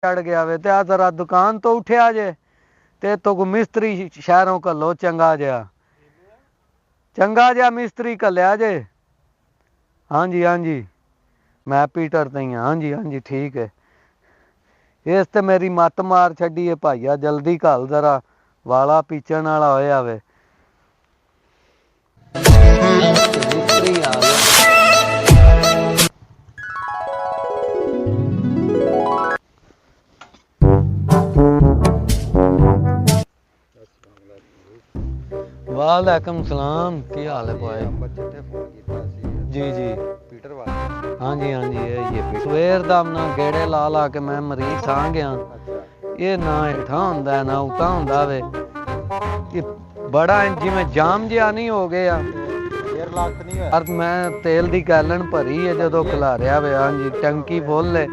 चढ़ गया वे ते आ जरा दुकान तो उठिया जे ते तो को मिस्त्री शहरों कलो चंगा जा मिस्त्री कलिया जे। हाँ जी हाँ जी मैं पीटर तई हाँ जी हाँ जी ठीक है। इस ते मेरी मत मार छड़ी है भाईया जल्दी घल जरा वाला पीचण वाला होया वे। मिस्त्री आ गया। वालेकुम सलाम की हाल है भाई। जी जी पीटर वाले। हाँ जी ये सवेर दा ना गेड़े ला ला के मैं मरीज आ गया। ये ना हेठा हुंदा है ना उता हुंदा वे। ये बड़ा जिवें जाम जिहा नहीं हो गया एयर लॉक नहीं होया। और मैं तेल दी गैलन भरी है जदों खिलारिया वे। हाँ जी टंकी फुल है।